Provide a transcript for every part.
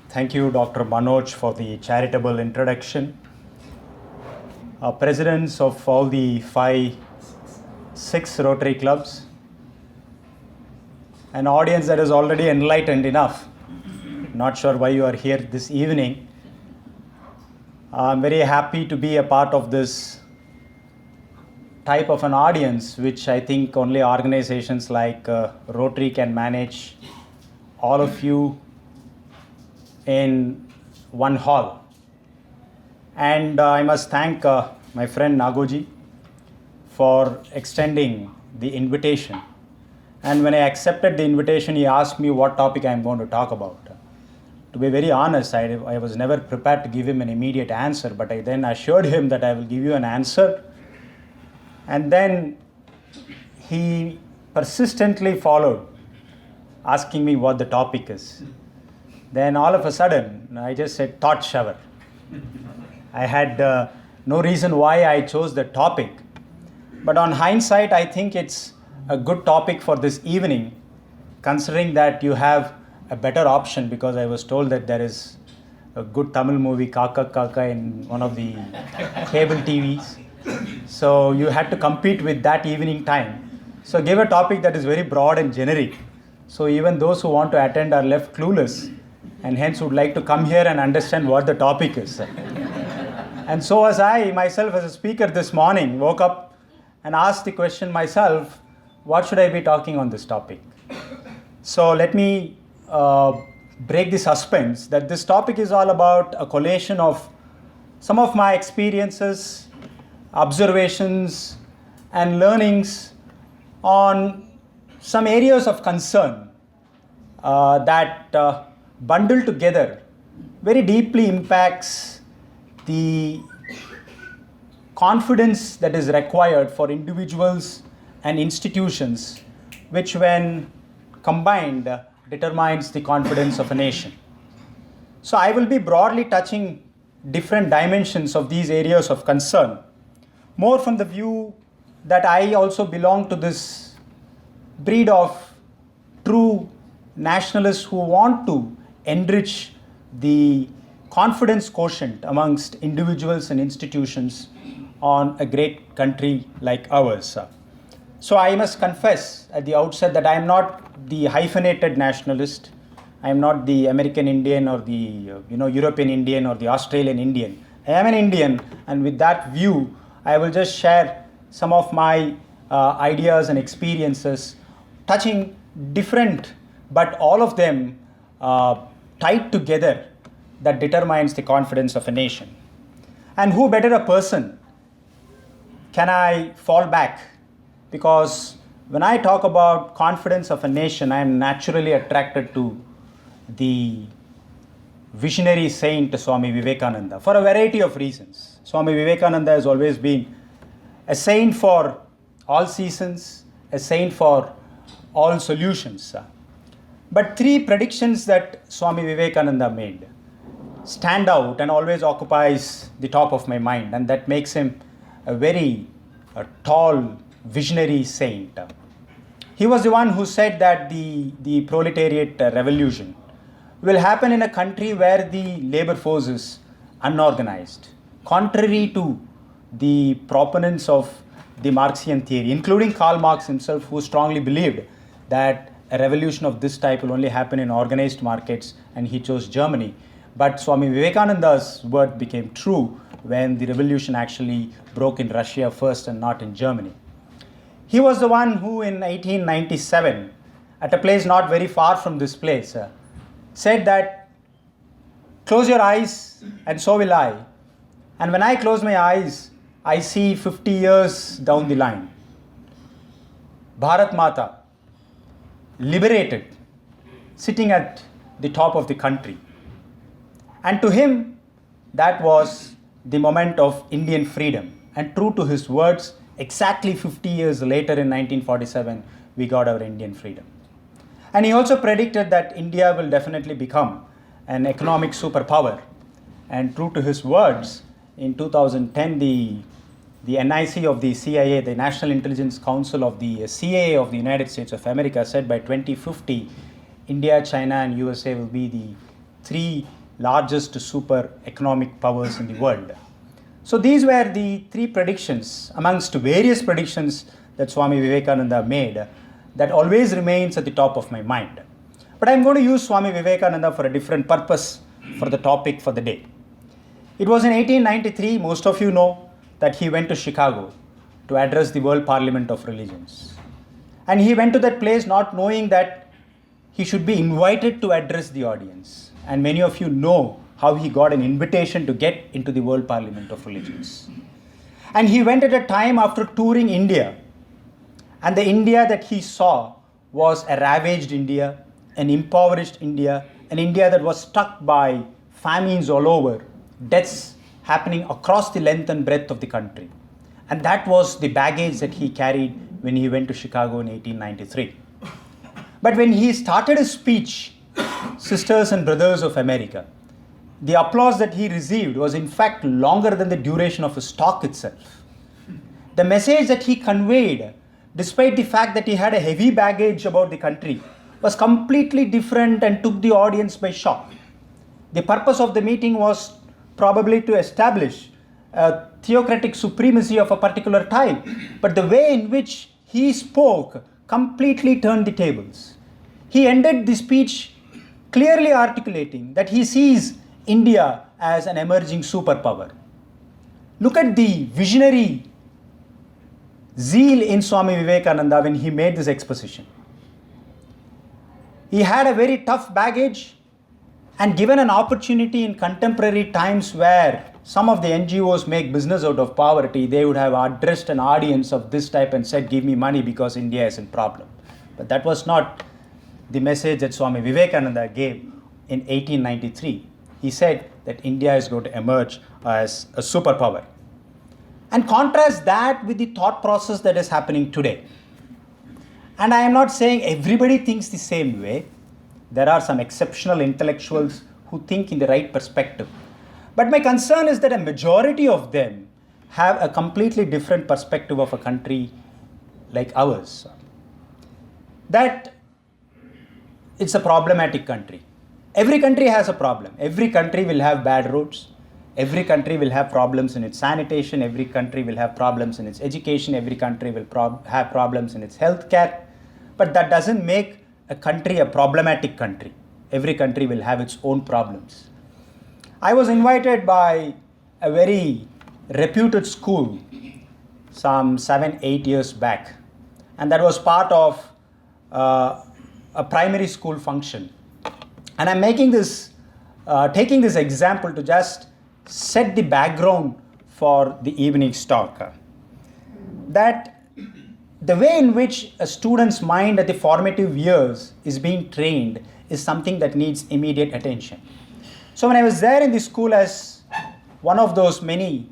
Thank you, Dr. Manoj, for the charitable introduction. Presidents of all the six Rotary clubs, an audience that is already enlightened enough. Not sure why you are here this evening. I'm very happy to be a part of this type of an audience, which I think only organizations like Rotary can manage all of you in one hall. And I must thank my friend Nagoji for extending the invitation. And when I accepted the invitation, he asked me what topic I'm going to talk about. To be very honest, I was never prepared to give him an immediate answer, but I then assured him that I will give you an answer. And then he persistently followed, asking me what the topic is. Then all of a sudden, I just said thought shower. I had no reason why I chose the topic. But on hindsight, I think it's a good topic for this evening, considering that you have a better option, because I was told that there is a good Tamil movie, Kaka Kaka, in one of the cable TVs. So you had to compete with that evening time. So give a topic that is very broad and generic. So even those who want to attend are left clueless, and hence would like to come here and understand what the topic is. And so as I myself as a speaker this morning woke up and asked the question myself, what should I be talking on this topic? So let me break the suspense that this topic is all about a collation of some of my experiences, observations, and learnings on some areas of concern that bundled together very deeply impacts the confidence that is required for individuals and institutions, which when combined determines the confidence of a nation. So I will be broadly touching different dimensions of these areas of concern, more from the view that I also belong to this breed of true nationalists who want to enrich the confidence quotient amongst individuals and institutions on a great country like ours. So I must confess at the outset that I am not the hyphenated nationalist. I am not the American Indian or the European Indian or the Australian Indian. I am an Indian, and with that view, I will just share some of my ideas and experiences touching different, but all of them tied together, that determines the confidence of a nation. And who better a person can I fall back? Because when I talk about confidence of a nation, I am naturally attracted to the visionary saint Swami Vivekananda for a variety of reasons. Swami Vivekananda has always been a saint for all seasons, a saint for all solutions. But three predictions that Swami Vivekananda made stand out and always occupies the top of my mind, and that makes him a very tall visionary saint. He was the one who said that the proletariat revolution will happen in a country where the labor force is unorganized, contrary to the proponents of the Marxian theory, including Karl Marx himself, who strongly believed that a revolution of this type will only happen in organized markets, and he chose Germany. But Swami Vivekananda's word became true when the revolution actually broke in Russia first and not in Germany. He was the one who in 1897, at a place not very far from this place, said that, close your eyes and so will I. And when I close my eyes, I see 50 years down the line. Bharat Mata, liberated, sitting at the top of the country. And to him, that was the moment of Indian freedom. And true to his words, exactly 50 years later in 1947, we got our Indian freedom. And he also predicted that India will definitely become an economic superpower. And true to his words, in 2010, the NIC of the CIA, the National Intelligence Council of the CIA of the United States of America, said by 2050, India, China, and USA will be the three largest super economic powers in the world. So these were the three predictions amongst various predictions that Swami Vivekananda made that always remains at the top of my mind. But I'm going to use Swami Vivekananda for a different purpose for the topic for the day. It was in 1893, most of you know, that he went to Chicago to address the World Parliament of Religions. And he went to that place not knowing that he should be invited to address the audience. And many of you know how he got an invitation to get into the World Parliament of Religions. And he went at a time after touring India. And the India that he saw was a ravaged India, an impoverished India, an India that was struck by famines all over, deaths happening across the length and breadth of the country. And that was the baggage that he carried when he went to Chicago in 1893. But when he started his speech, Sisters and Brothers of America, the applause that he received was in fact longer than the duration of his talk itself. The message that he conveyed, despite the fact that he had a heavy baggage about the country, was completely different and took the audience by shock. The purpose of the meeting was probably to establish a theocratic supremacy of a particular type, but the way in which he spoke completely turned the tables. He ended the speech clearly articulating that he sees India as an emerging superpower. Look at the visionary zeal in Swami Vivekananda when he made this exposition. He had a very tough baggage, and given an opportunity in contemporary times where some of the NGOs make business out of poverty, they would have addressed an audience of this type and said, give me money because India is in problem. But that was not the message that Swami Vivekananda gave in 1893. He said that India is going to emerge as a superpower. And contrast that with the thought process that is happening today. And I am not saying everybody thinks the same way. There are some exceptional intellectuals who think in the right perspective. But my concern is that a majority of them have a completely different perspective of a country like ours. That it's a problematic country. Every country has a problem. Every country will have bad roads. Every country will have problems in its sanitation. Every country will have problems in its education. Every country will have problems in its healthcare. But that doesn't make a country a problematic country. Every country will have its own problems. I was invited by a very reputed school some 7-8 years back, and that was part of a primary school function. And I'm taking this example to just set the background for the evening's talk. That the way in which a student's mind at the formative years is being trained is something that needs immediate attention. So when I was there in the school as one of those many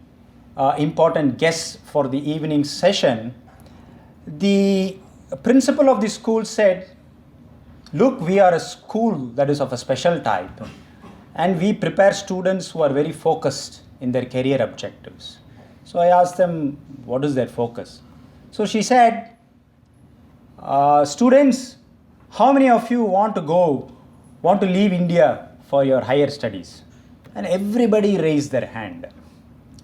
important guests for the evening session, the principal of the school said, look, we are a school that is of a special type, and we prepare students who are very focused in their career objectives. So I asked them, what is their focus? So she said, students, how many of you want to leave India for your higher studies? And everybody raised their hand.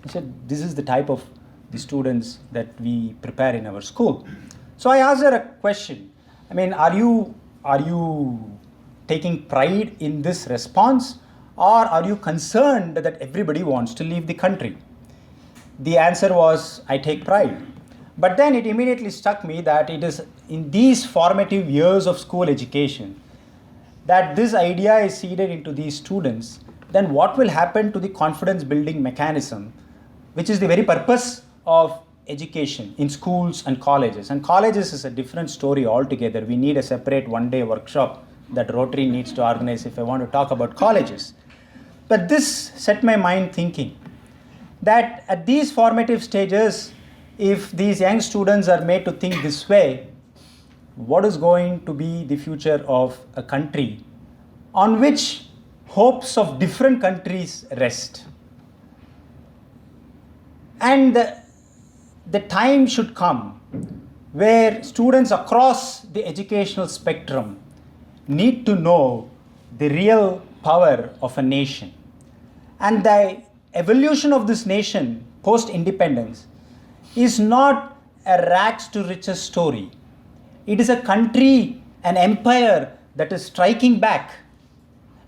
I said, this is the type of the students that we prepare in our school. So I asked her a question. I mean, are you taking pride in this response, or are you concerned that everybody wants to leave the country? The answer was, I take pride. But then it immediately struck me that it is in these formative years of school education that this idea is seeded into these students. Then what will happen to the confidence building mechanism, which is the very purpose of education in schools and colleges? And colleges is a different story altogether. We need a separate one-day workshop that Rotary needs to organize if I want to talk about colleges. But this set my mind thinking that at these formative stages, if these young students are made to think this way, what is going to be the future of a country on which hopes of different countries rest? And the time should come where students across the educational spectrum need to know the real power of a nation. And the evolution of this nation post-independence is not a rags to riches story. It is a country, an empire that is striking back,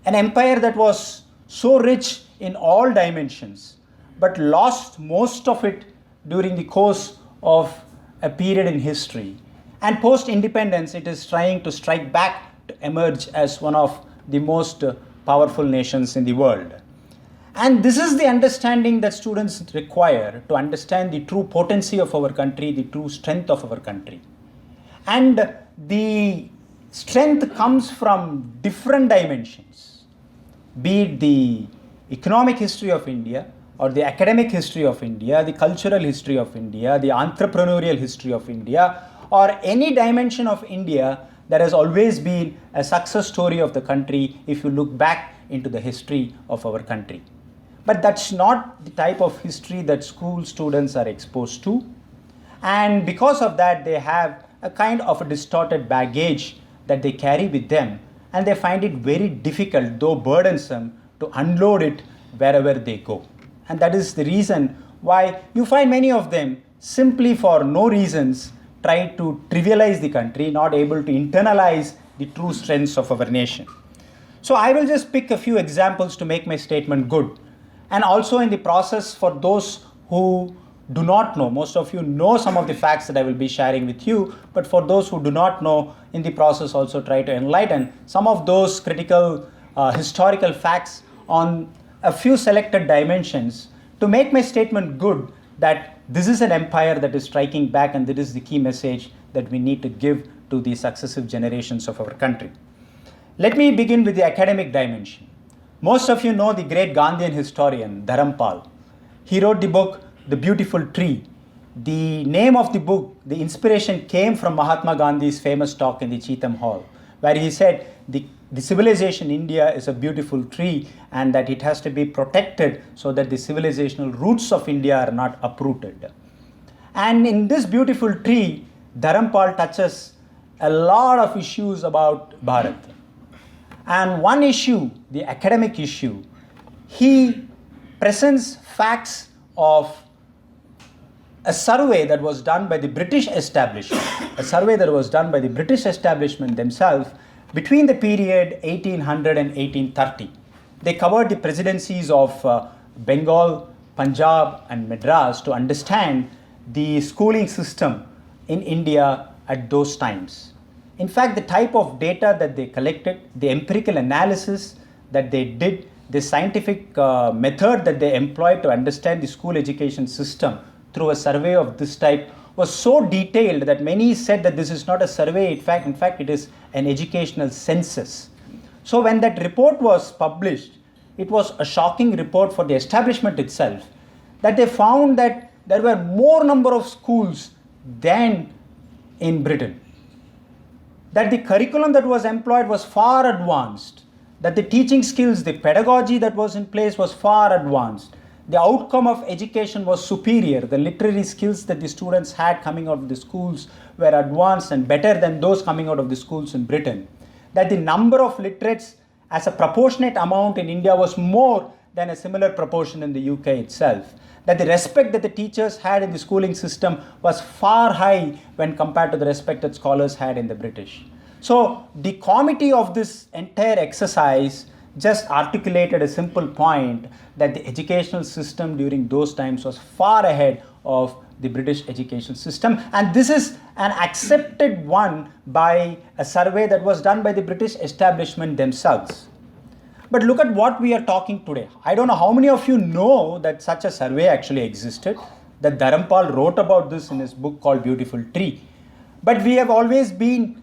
an empire that was so rich in all dimensions, but lost most of it during the course of a period in history. And post-independence, it is trying to strike back to emerge as one of the most powerful nations in the world. And this is the understanding that students require to understand the true potency of our country, the true strength of our country. And the strength comes from different dimensions, be it the economic history of India, or the academic history of India, the cultural history of India, the entrepreneurial history of India, or any dimension of India that has always been a success story of the country if you look back into the history of our country. But that's not the type of history that school students are exposed to. And because of that, they have a kind of a distorted baggage that they carry with them, and they find it very difficult, though burdensome, to unload it wherever they go. And that is the reason why you find many of them, simply for no reasons, try to trivialize the country, not able to internalize the true strengths of our nation. So I will just pick a few examples to make my statement good. And also in the process, for those who do not know, most of you know some of the facts that I will be sharing with you, but for those who do not know, in the process also try to enlighten some of those critical historical facts on a few selected dimensions to make my statement good, that this is an empire that is striking back, and that is the key message that we need to give to the successive generations of our country. Let me begin with the academic dimension. Most of you know the great Gandhian historian Dharampal. He wrote the book The Beautiful Tree. The name of the book, the inspiration came from Mahatma Gandhi's famous talk in the Cheetham Hall, where he said the civilization India is a beautiful tree, and that it has to be protected so that the civilizational roots of India are not uprooted. And in this beautiful tree, Dharampal touches a lot of issues about Bharat. And one issue, the academic issue, he presents facts of a survey that was done by the British establishment, themselves between the period 1800 and 1830. They covered the presidencies of Bengal, Punjab and Madras to understand the schooling system in India at those times. In fact, the type of data that they collected, the empirical analysis that they did, the scientific method that they employed to understand the school education system through a survey of this type was so detailed that many said that this is not a survey, in fact it is an educational census. So when that report was published, it was a shocking report for the establishment itself, that they found that there were more number of schools than in Britain, that the curriculum that was employed was far advanced, that the teaching skills, the pedagogy that was in place was far advanced. The outcome of education was superior. The literary skills that the students had coming out of the schools were advanced and better than those coming out of the schools in Britain. That the number of literates as a proportionate amount in India was more than a similar proportion in the UK itself. That the respect that the teachers had in the schooling system was far high when compared to the respect that scholars had in the British. So the committee of this entire exercise just articulated a simple point, that the educational system during those times was far ahead of the British education system, and this is an accepted one by a survey that was done by the British establishment themselves. But look at what we are talking today. I don't know how many of you know that such a survey actually existed, that Dharampal wrote about this in his book called Beautiful Tree. But we have always been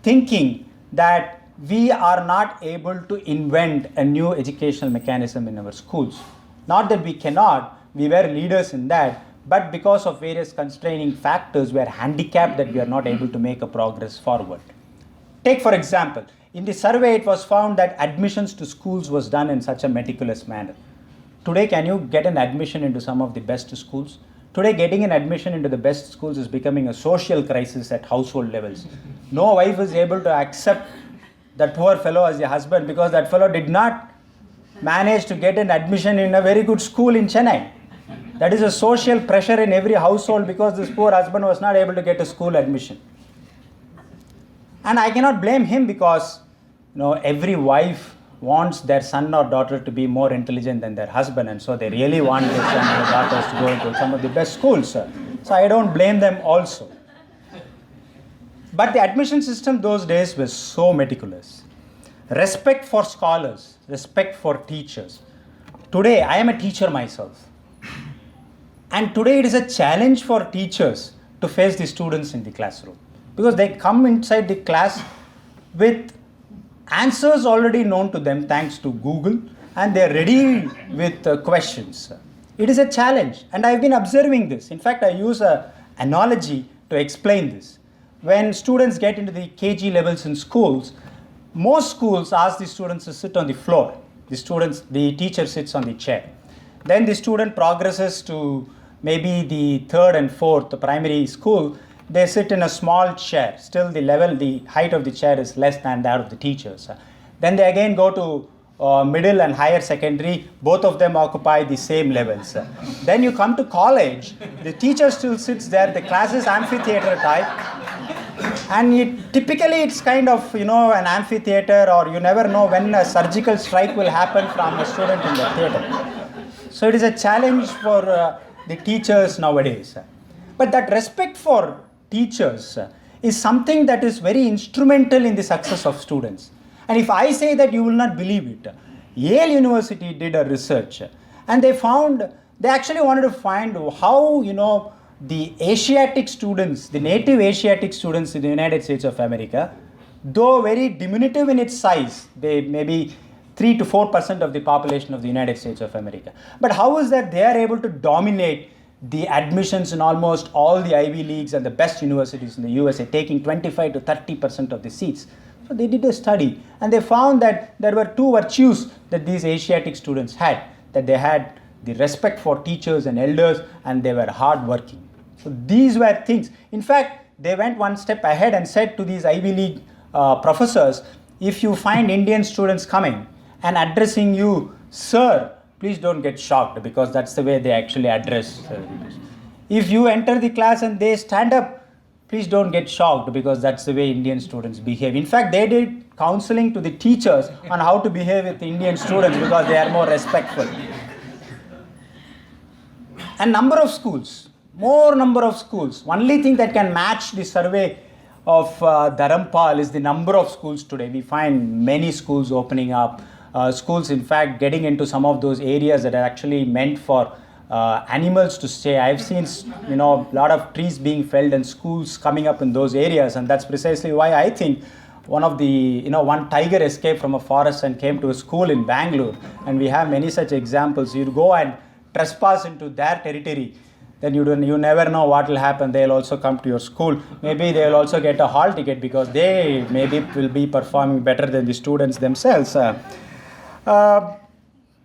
thinking that we are not able to invent a new educational mechanism in our schools. Not that we cannot, we were leaders in that, but because of various constraining factors, we are handicapped that we are not able to make a progress forward. Take for example, in the survey it was found that admissions to schools was done in such a meticulous manner. Today, can you get an admission into some of the best schools? Today, getting an admission into the best schools is becoming a social crisis at household levels. No wife is able to accept that poor fellow as a husband, because that fellow did not manage to get an admission in a very good school in Chennai. That is a social pressure in every household because this poor husband was not able to get a school admission. And I cannot blame him because every wife wants their son or daughter to be more intelligent than their husband, and so they really want their son or daughters to go into some of the best schools. So I don't blame them also. But the admission system those days was so meticulous. Respect for scholars, respect for teachers. Today, I am a teacher myself. And today it is a challenge for teachers to face the students in the classroom. Because they come inside the class with answers already known to them thanks to Google, and they are ready with questions. It is a challenge, and I have been observing this. In fact, I use an analogy to explain this. When students get into the KG levels in schools, most schools ask the students to sit on the floor. The teacher sits on the chair. Then the student progresses to maybe the third and fourth primary school. They sit in a small chair. Still the height of the chair is less than that of the teachers. Then they again go to middle and higher secondary. Both of them occupy the same levels. Then you come to college. The teacher still sits there. The class is amphitheater type. And typically it's kind of, an amphitheater, or you never know when a surgical strike will happen from a student in the theater. So it is a challenge for the teachers nowadays. But that respect for teachers is something that is very instrumental in the success of students. And if I say that, you will not believe it. Yale University did a research, and they actually wanted to find how, the Asiatic students, the native Asiatic students in the United States of America, though very diminutive in its size, they may be 3 to 4% of the population of the United States of America. But how is that they are able to dominate the admissions in almost all the Ivy Leagues and the best universities in the USA, taking 25 to 30% of the seats? So they did a study, and they found that there were two virtues that these Asiatic students had, that they had the respect for teachers and elders, and they were hardworking. So these were things. In fact, they went one step ahead and said to these Ivy League professors, if you find Indian students coming and addressing you, sir, please don't get shocked, because that's the way they actually address. If you enter the class and they stand up, please don't get shocked, because that's the way Indian students behave. In fact, they did counseling to the teachers on how to behave with Indian students because they are more respectful. And more number of schools. Only thing that can match the survey of Dharampal is the number of schools today. We find many schools opening up. Schools, in fact, getting into some of those areas that are actually meant for animals to stay. I've seen, a lot of trees being felled and schools coming up in those areas, and that's precisely why I think one tiger escaped from a forest and came to a school in Bangalore, and we have many such examples. You go and trespass into their territory, then you never know what will happen. They'll also come to your school. Maybe they'll also get a hall ticket because they maybe will be performing better than the students themselves.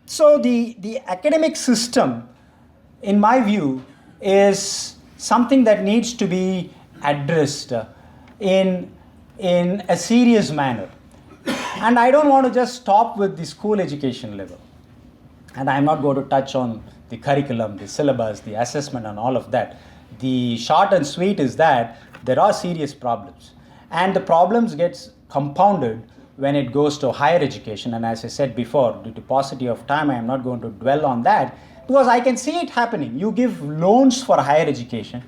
So the academic system, in my view, is something that needs to be addressed in a serious manner. And I don't want to just stop with the school education level. And I'm not going to touch on the curriculum, the syllabus, the assessment, and all of that. The short and sweet is that there are serious problems. And the problems gets compounded when it goes to higher education. And as I said before, due to paucity of time, I am not going to dwell on that, because I can see it happening. You give loans for higher education,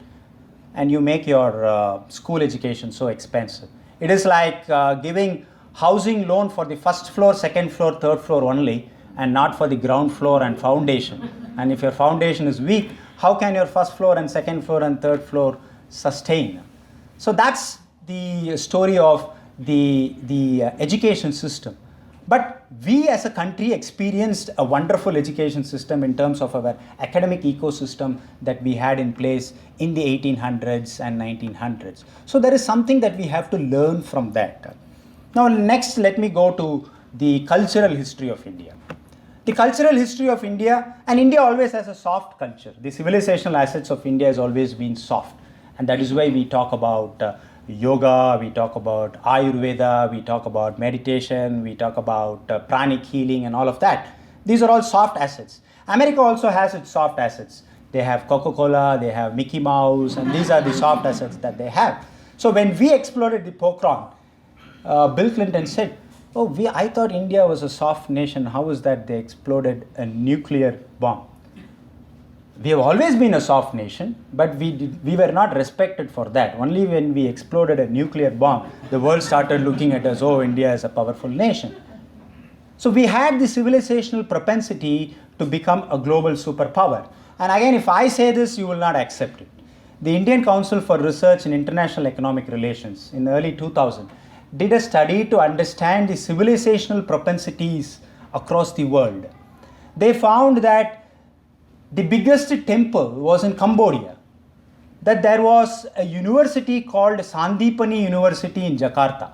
and you make your school education so expensive. It is like giving housing loan for the first floor, second floor, third floor only, and not for the ground floor and foundation. And if your foundation is weak, how can your first floor and second floor and third floor sustain? So that's the story of the education system. But we as a country experienced a wonderful education system in terms of our academic ecosystem that we had in place in the 1800s and 1900s. So there is something that we have to learn from that. Now next, let me go to the cultural history of India. The cultural history of India, and India always has a soft culture. The civilizational assets of India has always been soft. And that is why we talk about yoga, we talk about Ayurveda, we talk about meditation, we talk about pranic healing and all of that. These are all soft assets. America also has its soft assets. They have Coca-Cola, they have Mickey Mouse, and these are the soft assets that they have. So when we exploded the Pokhran, Bill Clinton said, oh, I thought India was a soft nation. How is that they exploded a nuclear bomb? We have always been a soft nation, but we were not respected for that. Only when we exploded a nuclear bomb, the world started looking at us, oh, India is a powerful nation. So we had the civilizational propensity to become a global superpower. And again, if I say this, you will not accept it. The Indian Council for Research in International Economic Relations in early 2000 did a study to understand the civilizational propensities across the world. They found that the biggest temple was in Cambodia, that there was a university called Sandipani University in Jakarta.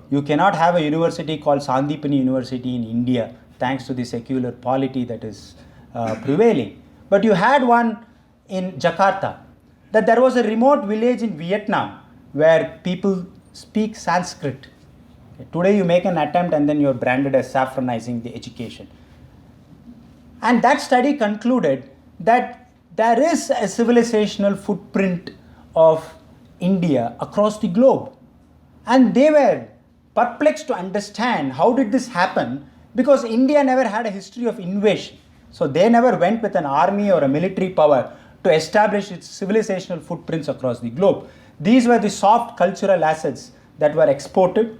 You cannot have a university called Sandipani University in India, thanks to the secular polity that is prevailing. But you had one in Jakarta, that there was a remote village in Vietnam where people speak Sanskrit. Today you make an attempt and then you're branded as saffronizing the education. And that study concluded that there is a civilizational footprint of India across the globe. And they were perplexed to understand how did this happen, because India never had a history of invasion. So they never went with an army or a military power to establish its civilizational footprints across the globe. These were the soft cultural assets that were exported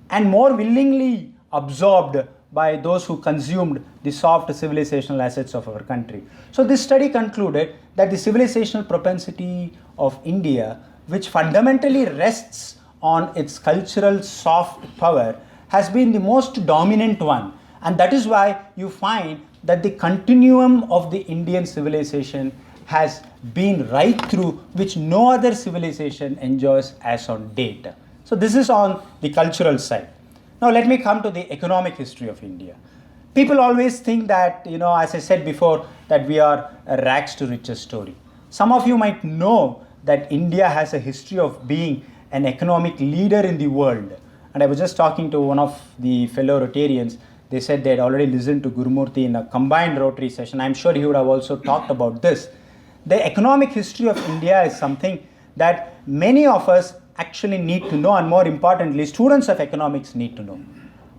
and more willingly absorbed by those who consumed the soft civilizational assets of our country. So this study concluded that the civilizational propensity of India, which fundamentally rests on its cultural soft power, has been the most dominant one. And that is why you find that the continuum of the Indian civilization has been right through, which no other civilization enjoys as on date. So this is on the cultural side. Now let me come to the economic history of India. People always think that, as I said before, that we are a rags to riches story. Some of you might know that India has a history of being an economic leader in the world. And I was just talking to one of the fellow Rotarians. They said they had already listened to Gurumurthy in a combined Rotary session. I'm sure he would have also talked about this. The economic history of India is something that many of us actually need to know, and more importantly, students of economics need to know.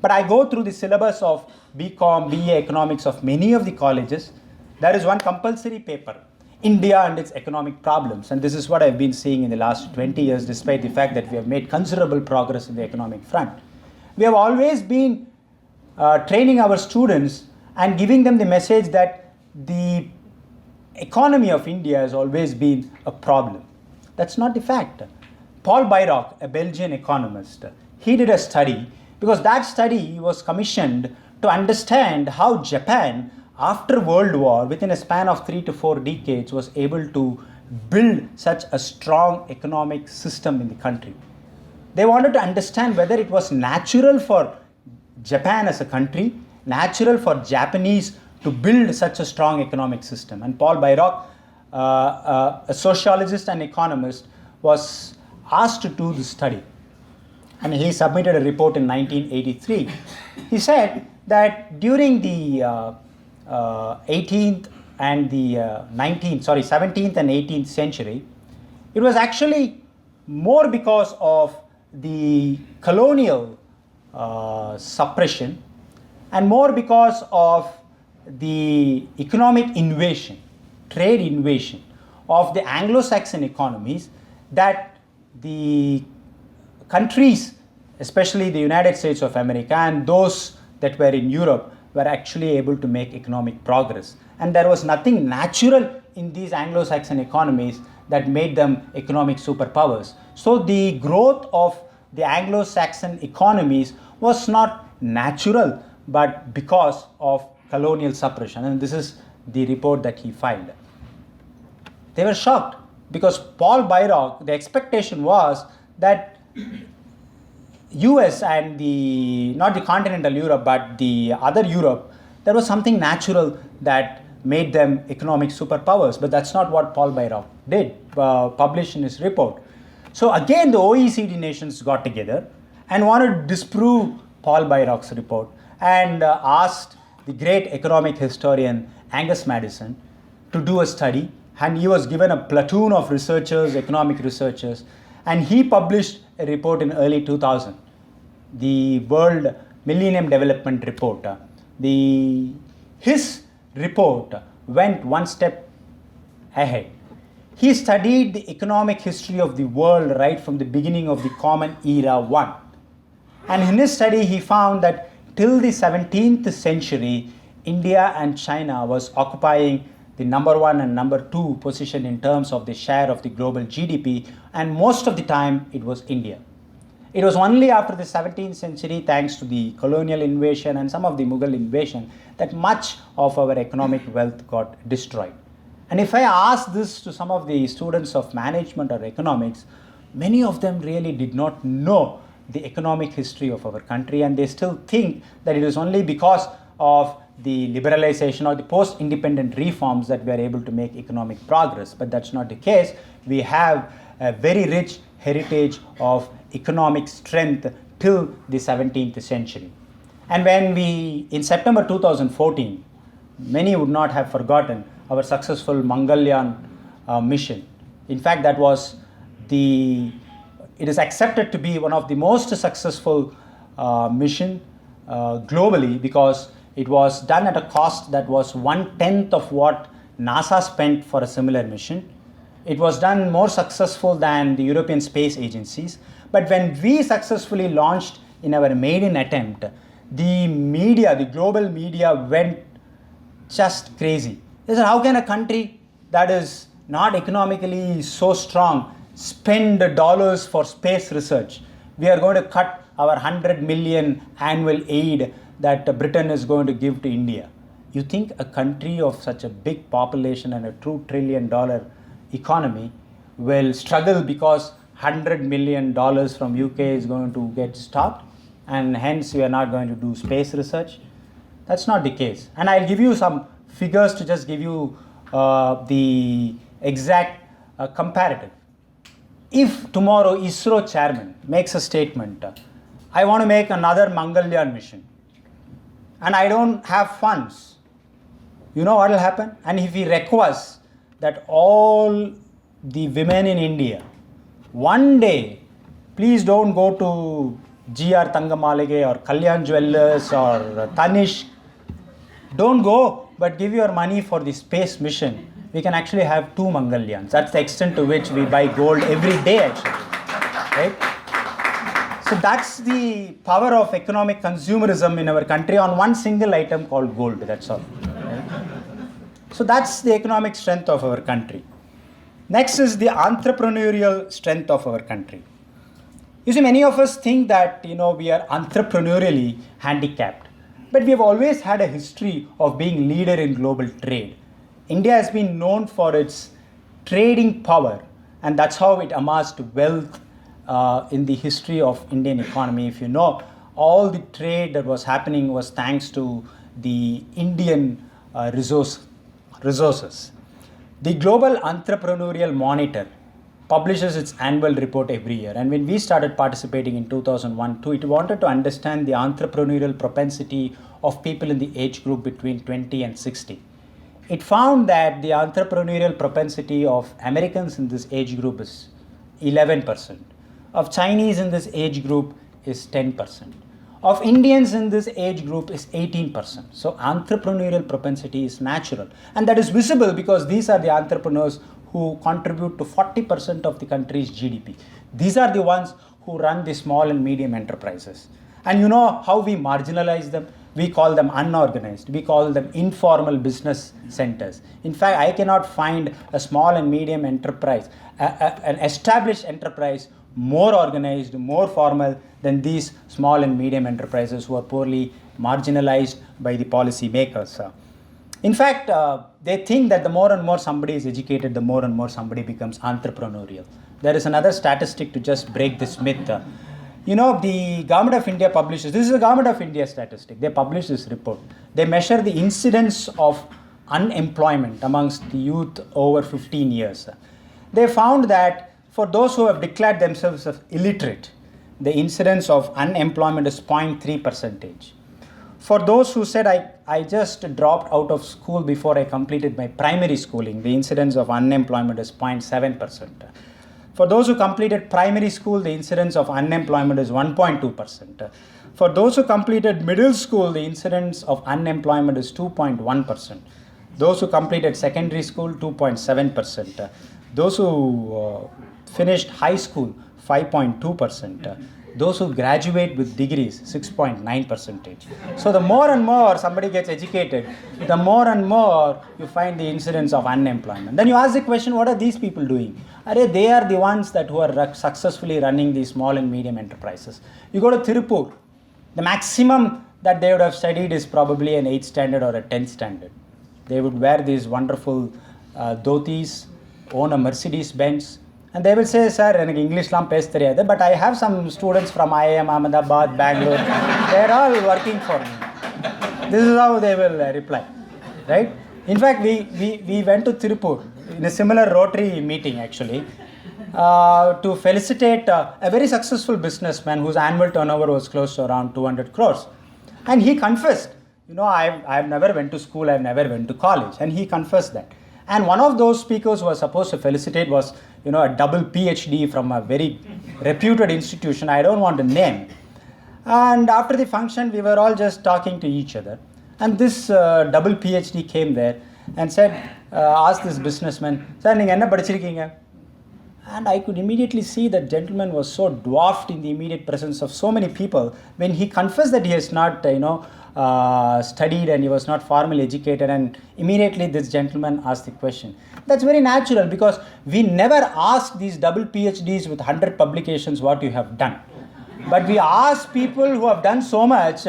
But I go through the syllabus of BCom, BA economics of many of the colleges. There is one compulsory paper, India and its economic problems. And this is what I've been seeing in the last 20 years, despite the fact that we have made considerable progress in the economic front. We have always been training our students and giving them the message that the economy of India has always been a problem. That's not the fact. Paul Bayrock, a Belgian economist, he did a study, because that study was commissioned to understand how Japan, after World War, within a span of 3 to 4 decades, was able to build such a strong economic system in the country. They wanted to understand whether it was natural for Japan as a country, natural for Japanese to build such a strong economic system. And Paul Bayrock, a sociologist and economist, was asked to do this study. And he submitted a report in 1983. He said that during the 17th and 18th century, it was actually more because of the colonial suppression and more because of the economic invasion, trade invasion of the Anglo-Saxon economies, that the countries, especially the United States of America and those that were in Europe, were actually able to make economic progress. And there was nothing natural in these Anglo-Saxon economies that made them economic superpowers. So the growth of the Anglo-Saxon economies was not natural, but because of colonial suppression. And this is the report that he filed. They were shocked, because Paul Bayrock, the expectation was that US and not the continental Europe, but the other Europe, there was something natural that made them economic superpowers. But that's not what Paul Bayrock did, published in his report. So again, the OECD nations got together and wanted to disprove Paul Byrock's report and asked the great economic historian Angus Madison to do a study, and he was given a platoon of researchers, economic researchers, and he published a report in early 2000, the World Millennium Development Report. His report went one step ahead. He studied the economic history of the world right from the beginning of the Common Era 1. And in his study, he found that till the 17th century, India and China was occupying the number 1 and number 2 position in terms of the share of the global GDP, and most of the time it was India. It was only after the 17th century, thanks to the colonial invasion and some of the Mughal invasion, that much of our economic wealth got destroyed. And if I ask this to some of the students of management or economics, many of them really did not know the economic history of our country, and they still think that it is only because of the liberalization or the post-independent reforms that we are able to make economic progress. But that's not the case. We have a very rich heritage of economic strength till the 17th century. And when we, in September 2014, many would not have forgotten our successful Mangalyaan mission. In fact, that was it is accepted to be one of the most successful mission globally, because it was done at a cost that was 1/10 of what NASA spent for a similar mission. It was done more successful than the European space agencies. But when we successfully launched in our maiden attempt, the media, the global media went just crazy. They said, how can a country that is not economically so strong spend dollars for space research? We are going to cut our 100 million annual aid that Britain is going to give to India. You think a country of such a big population and a $2 trillion economy will struggle because $100 million from UK is going to get stopped, and hence we are not going to do space research? That's not the case. And I'll give you some figures to just give you the exact comparative. If tomorrow ISRO chairman makes a statement, I want to make another Mangalyaan mission, and I don't have funds, you know what will happen? And if he requests that all the women in India, one day, please don't go to GR Tangamalige or Kalyan Jewellers or Tanishq, don't go, but give your money for the space mission, we can actually have 2 Mangalyaans. That's the extent to which we buy gold every day, actually, right? So that's the power of economic consumerism in our country on one single item called gold, that's all. Right? So that's the economic strength of our country. Next is the entrepreneurial strength of our country. You see, many of us think that, we are entrepreneurially handicapped, but we have always had a history of being leader in global trade. India has been known for its trading power, and that's how it amassed wealth in the history of Indian economy. If you know, all the trade that was happening was thanks to the Indian resources. The Global Entrepreneurial Monitor publishes its annual report every year, and when we started participating in 2001-2, it wanted to understand the entrepreneurial propensity of people in the age group between 20 and 60. It found that the entrepreneurial propensity of Americans in this age group is 11%, of Chinese in this age group is 10%, of Indians in this age group is 18%. So entrepreneurial propensity is natural, and that is visible because these are the entrepreneurs who contribute to 40% of the country's GDP. These are the ones who run the small and medium enterprises. And you know how we marginalize them? We call them unorganized. We call them informal business centers. In fact, I cannot find a small and medium enterprise, an established enterprise, more organized, more formal than these small and medium enterprises who are poorly marginalized by the policy makers. In fact, they think that the more and more somebody is educated, the more and more somebody becomes entrepreneurial. There is another statistic to just break this myth. The Government of India publishes, this is the Government of India statistic, they publish this report. They measure the incidence of unemployment amongst the youth over 15 years. They found that For those who have declared themselves as illiterate, the incidence of unemployment is 0.3%. For those who said, I just dropped out of school before I completed my primary schooling, the incidence of unemployment is 0.7%. For those who completed primary school, the incidence of unemployment is 1.2%. For those who completed middle school, the incidence of unemployment is 2.1%. Those who completed secondary school, 2.7%. Those who finished high school, 5.2%. Those who graduate with degrees, 6.9%. So the more and more somebody gets educated, the more and more you find the incidence of unemployment. Then you ask the question, what are these people doing? They are the ones who are successfully running these small and medium enterprises. You go to Tirupur, the maximum that they would have studied is probably an 8th standard or a 10th standard. They would wear these wonderful dhotis, own a Mercedes Benz, and they will say, sir, எனக்கு இங்கிலீஷ்லாம் பேச தெரியாது, but I have some students from IIM, Ahmedabad, Bangalore, they're all working for me. This is how they will reply, right? In fact, we went to Tirupur in a similar Rotary meeting actually to felicitate a very successful businessman whose annual turnover was close to around 200 crores. And he confessed, I've never went to school, I've never went to college, and he confessed that. And one of those speakers who was supposed to felicitate was, a double PhD from a very reputed institution, I don't want to name. And after the function, we were all just talking to each other. And this double PhD came there and said, asked this businessman, sir, neenga enna padichirukeenga? And I could immediately see that gentleman was so dwarfed in the immediate presence of so many people when he confessed that he has not, studied and he was not formally educated, and immediately this gentleman asked the question. That's very natural because we never ask these double PhDs with 100 publications what you have done. But we ask people who have done so much,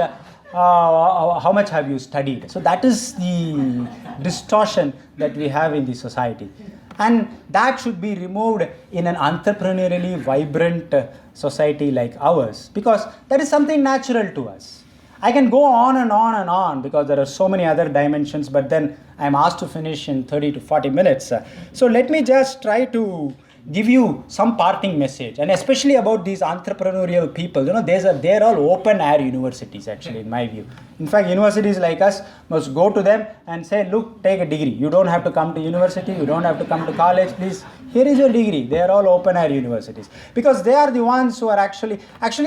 how much have you studied? So that is the distortion that we have in the society. And that should be removed in an entrepreneurially vibrant society like ours, because that is something natural to us. I can go on and on and on because there are so many other dimensions, but then I'm asked to finish in 30 to 40 minutes. So let me just try to give you some parting message, and especially about these entrepreneurial people. They're all open air universities actually, in my view. In fact, universities like us must go to them and say, look, take a degree. You don't have to come to university, you don't have to come to college, please. Here is your degree. They are all open air universities because they are the ones who are actually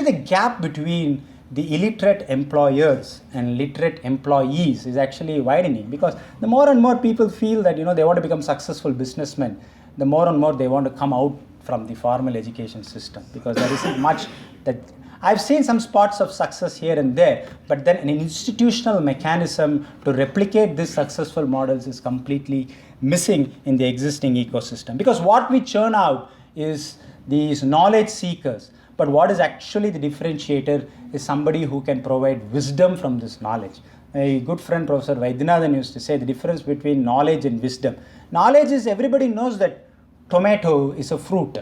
the gap between the illiterate employers and literate employees is actually widening, because the more and more people feel that they want to become successful businessmen, the more and more they want to come out from the formal education system, because there isn't much that I've seen some spots of success here and there, but then an institutional mechanism to replicate these successful models is completely missing in the existing ecosystem. Because what we churn out is these knowledge seekers, but what is actually the differentiator is somebody who can provide wisdom from this knowledge. My good friend Professor Vaidhyasubramaniam used to say the difference between knowledge and wisdom. Knowledge is everybody knows that tomato is a fruit,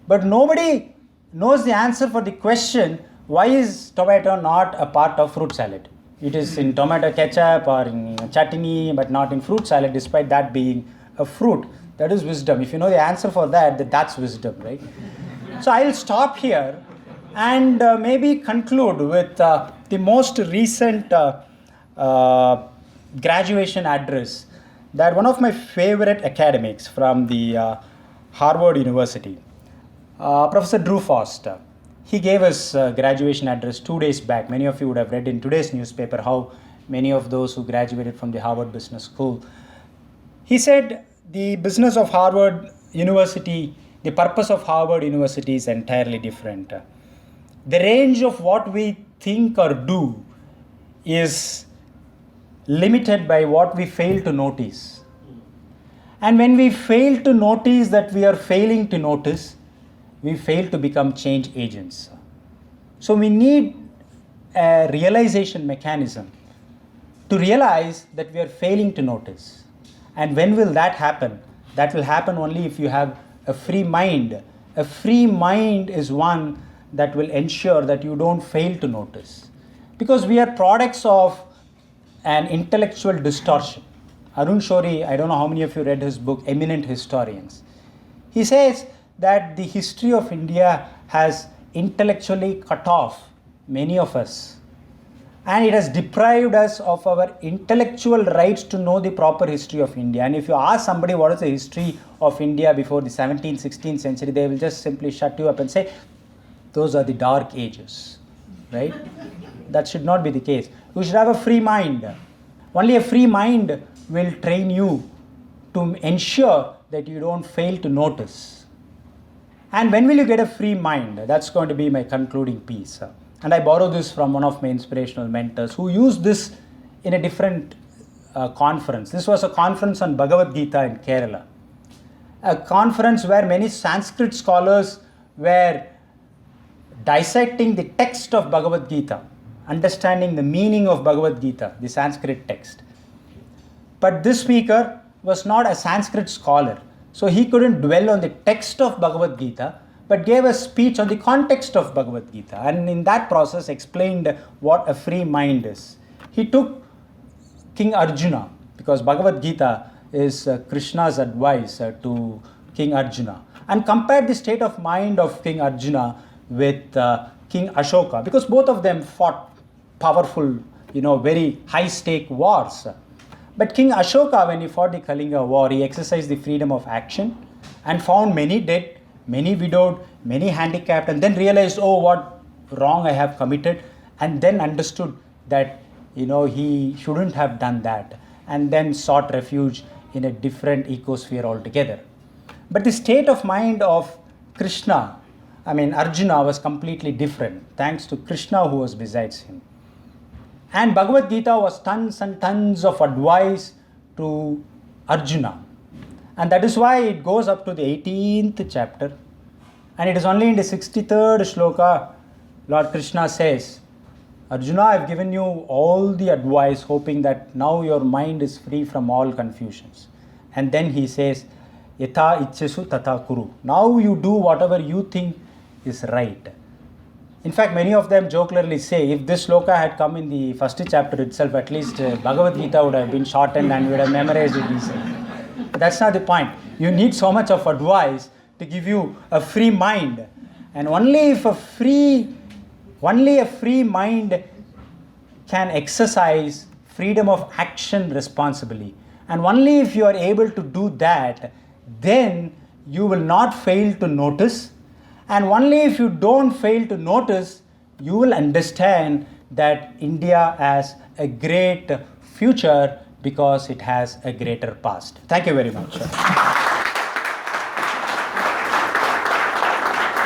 but nobody knows the answer for the question, why is tomato not a part of fruit salad? It is in tomato ketchup or in chutney, but not in fruit salad, despite that being a fruit. That is wisdom. If you know the answer for that, that's wisdom, right? So I'll stop here and maybe conclude with the most recent graduation address that one of my favorite academics from the Harvard University, Professor Drew Foster, he gave us graduation address 2 days back. Many of you would have read in today's newspaper how many of those who graduated from the Harvard Business School. He said the business of Harvard University, the purpose of Harvard University is entirely different. The range of what we think or do is limited by what we fail to notice. And when we fail to notice that we are failing to notice, we fail to become change agents. So we need a realization mechanism to realize that we are failing to notice. And when will that happen? That will happen only if you have a free mind. A free mind is one that will ensure that you don't fail to notice. Because we are products of an intellectual distortion. Arun Shourie, I don't know how many of you read his book, Eminent Historians. He says that the history of India has intellectually cut off many of us, and it has deprived us of our intellectual rights to know the proper history of India. And if you ask somebody what is the history of India before the 17th, 16th century, they will just simply shut you up and say, those are the dark ages, right? That should not be the case. You should have a free mind. Only a free mind will train you to ensure that you don't fail to notice. And when will you get a free mind? That's going to be my concluding piece. And I borrow this from one of my inspirational mentors who used this in a different conference. This was a conference on Bhagavad Gita in Kerala. A conference where many Sanskrit scholars were dissecting the text of Bhagavad Gita, understanding the meaning of Bhagavad Gita, the Sanskrit text. But this speaker was not a Sanskrit scholar, so he couldn't dwell on the text of Bhagavad Gita, but gave a speech on the context of Bhagavad Gita, and in that process explained what a free mind is. He took King Arjuna, because Bhagavad Gita is Krishna's advice to King Arjuna, and compared the state of mind of King Arjuna with King Ashoka, because both of them fought powerful, very high-stake wars. But King Ashoka, when he fought the Kalinga war, he exercised the freedom of action and found many dead, many widowed, many handicapped, and then realized, oh, what wrong I have committed, and then understood that, he shouldn't have done that, and then sought refuge in a different ecosphere altogether. But the state of mind of Arjuna was completely different, thanks to Krishna who was besides him. And Bhagavad Gita was tons and tons of advice to Arjuna. And that is why it goes up to the 18th chapter. And it is only in the 63rd shloka, Lord Krishna says, Arjuna, I have given you all the advice, hoping that now your mind is free from all confusions. And then he says, Yatha ichchesu tata kuru. Now you do whatever you think is right. In fact, many of them jocularly say, if this shloka had come in the first chapter itself, at least Bhagavad Gita would have been shortened and we would have memorized it easily. But that's not the point. You need so much of advice to give you a free mind. And only a free mind can exercise freedom of action responsibly. And only if you are able to do that, then you will not fail to notice. And only if you don't fail to notice, you will understand that India has a great future because it has a greater past. Thank you very much.